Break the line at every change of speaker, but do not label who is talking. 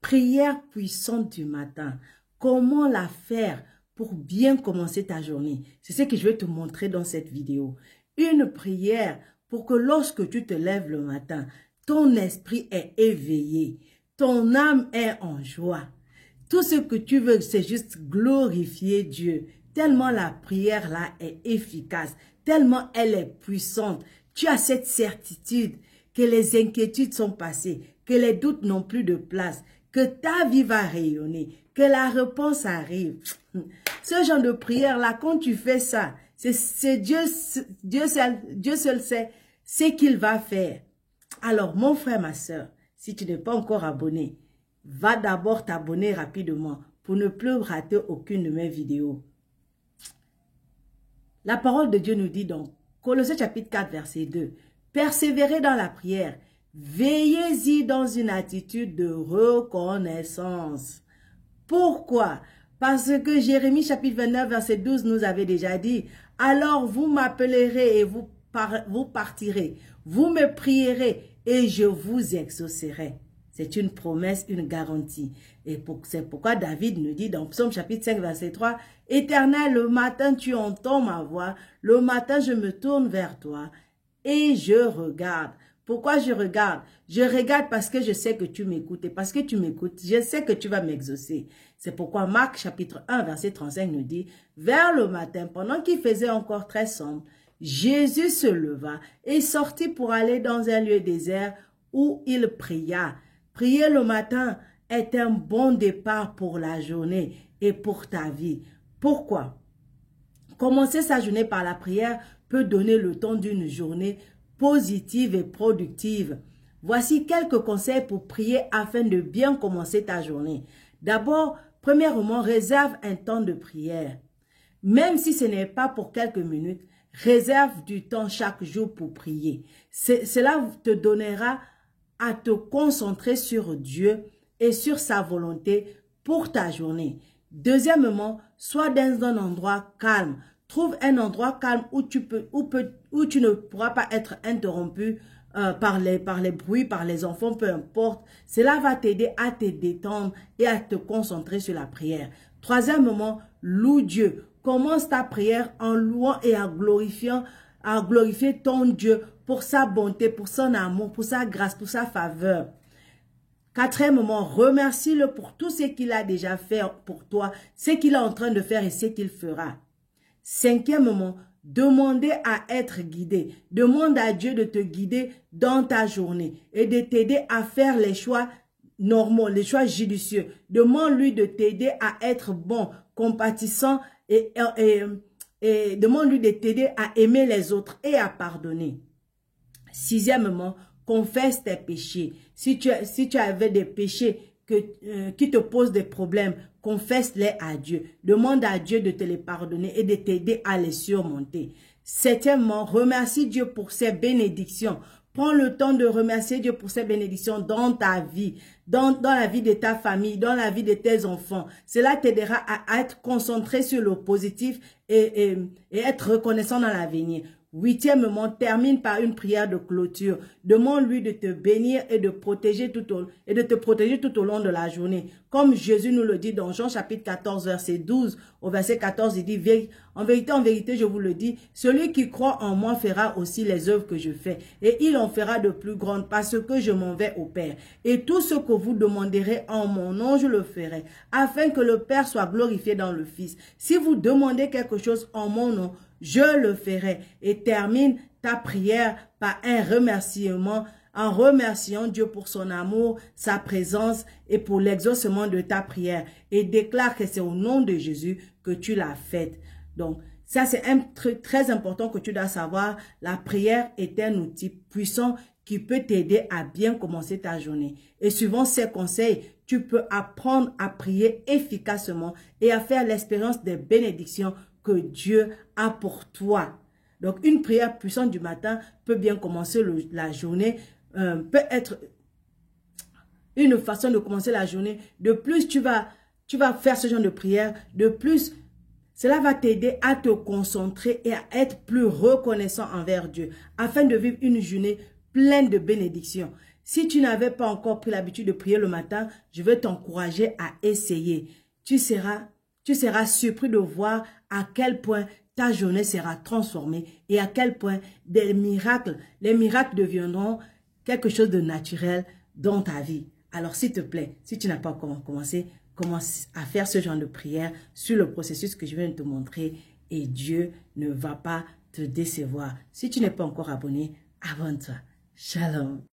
Prière puissante du matin. Comment la faire pour bien commencer ta journée? C'est ce que je vais te montrer dans cette vidéo. Une prière pour que lorsque tu te lèves le matin, ton esprit est éveillé, ton âme est en joie. Tout ce que tu veux, c'est juste glorifier Dieu. Tellement la prière là est efficace, tellement elle est puissante. Tu as cette certitude que les inquiétudes sont passées, que les doutes n'ont plus de place, que ta vie va rayonner, que la réponse arrive. Ce genre de prière là, quand tu fais ça, c'est Dieu seul sait ce qu'il va faire. Alors mon frère, ma soeur, si tu n'es pas encore abonné, va d'abord t'abonner rapidement pour ne plus rater aucune de mes vidéos. La parole de Dieu nous dit donc, Colossiens chapitre 4 verset 2, persévérez dans la prière, veillez-y dans une attitude de reconnaissance. Pourquoi? Parce que Jérémie chapitre 29 verset 12 nous avait déjà dit, alors vous m'appellerez et vous partirez, vous me prierez et je vous exaucerai. C'est une promesse, une garantie. Et c'est pourquoi David nous dit dans Psaume chapitre 5 verset 3, « Éternel, le matin tu entends ma voix, le matin je me tourne vers toi et je regarde. » Pourquoi je regarde? Je regarde parce que je sais que tu m'écoutes. Et parce que tu m'écoutes, je sais que tu vas m'exaucer. C'est pourquoi Marc chapitre 1 verset 35 nous dit, « Vers le matin, pendant qu'il faisait encore très sombre, Jésus se leva et sortit pour aller dans un lieu désert où il pria. » Prier le matin est un bon départ pour la journée et pour ta vie. Pourquoi? Commencer sa journée par la prière peut donner le temps d'une journée positive et productive. Voici quelques conseils pour prier afin de bien commencer ta journée. D'abord, premièrement, réserve un temps de prière. Même si ce n'est pas pour quelques minutes, réserve du temps chaque jour pour prier. Cela te donnera à te concentrer sur Dieu et sur sa volonté pour ta journée. Deuxièmement, sois dans un endroit calme. Trouve un endroit calme où tu ne pourras pas être interrompu par les bruits, par les enfants, peu importe. Cela va t'aider à te détendre et à te concentrer sur la prière. Troisièmement, loue Dieu. Commence ta prière en louant et en glorifier ton Dieu pour sa bonté, pour son amour, pour sa grâce, pour sa faveur. Quatrièmement, remercie-le pour tout ce qu'il a déjà fait pour toi, ce qu'il est en train de faire et ce qu'il fera. Cinquièmement, demandez à être guidé. Demande à Dieu de te guider dans ta journée et de t'aider à faire les choix normaux, les choix judicieux. Demande-lui de t'aider à être bon, compatissant et demande-lui de t'aider à aimer les autres et à pardonner. Sixièmement, confesse tes péchés. Si tu avais des péchés qui te posent des problèmes, confesse-les à Dieu. Demande à Dieu de te les pardonner et de t'aider à les surmonter. Septièmement, remercie Dieu pour ses bénédictions. Prends le temps de remercier Dieu pour ses bénédictions dans ta vie, dans la vie de ta famille, dans la vie de tes enfants. Cela t'aidera à être concentré sur le positif et être reconnaissant dans l'avenir. Huitièmement, termine par une prière de clôture. Demande-lui de te bénir et de te protéger tout au long de la journée. Comme Jésus nous le dit dans Jean chapitre 14, verset 12, au verset 14, il dit, en vérité, je vous le dis, celui qui croit en moi fera aussi les œuvres que je fais. Et il en fera de plus grandes parce que je m'en vais au Père. Et tout ce que vous demanderez en mon nom, je le ferai, afin que le Père soit glorifié dans le Fils. Si vous demandez quelque chose en mon nom, je le ferai. Et termine ta prière par un remerciement, en remerciant Dieu pour son amour, sa présence et pour l'exaucement de ta prière. Et déclare que c'est au nom de Jésus que tu l'as faite. Donc, ça c'est un truc très important que tu dois savoir. La prière est un outil puissant qui peut t'aider à bien commencer ta journée. Et suivant ces conseils, tu peux apprendre à prier efficacement et à faire l'expérience des bénédictions que Dieu a pour toi. Donc, une prière puissante du matin peut bien commencer la journée, peut être une façon de commencer la journée. De plus, tu vas faire ce genre de prière. De plus, cela va t'aider à te concentrer et à être plus reconnaissant envers Dieu, afin de vivre une journée pleine de bénédictions. Si tu n'avais pas encore pris l'habitude de prier le matin, je veux t'encourager à essayer. Tu seras surpris de voir à quel point ta journée sera transformée et à quel point les miracles deviendront quelque chose de naturel dans ta vie. Alors s'il te plaît, si tu n'as pas encore commencé, commence à faire ce genre de prière sur le processus que je viens de te montrer et Dieu ne va pas te décevoir. Si tu n'es pas encore abonné, abonne-toi. Shalom.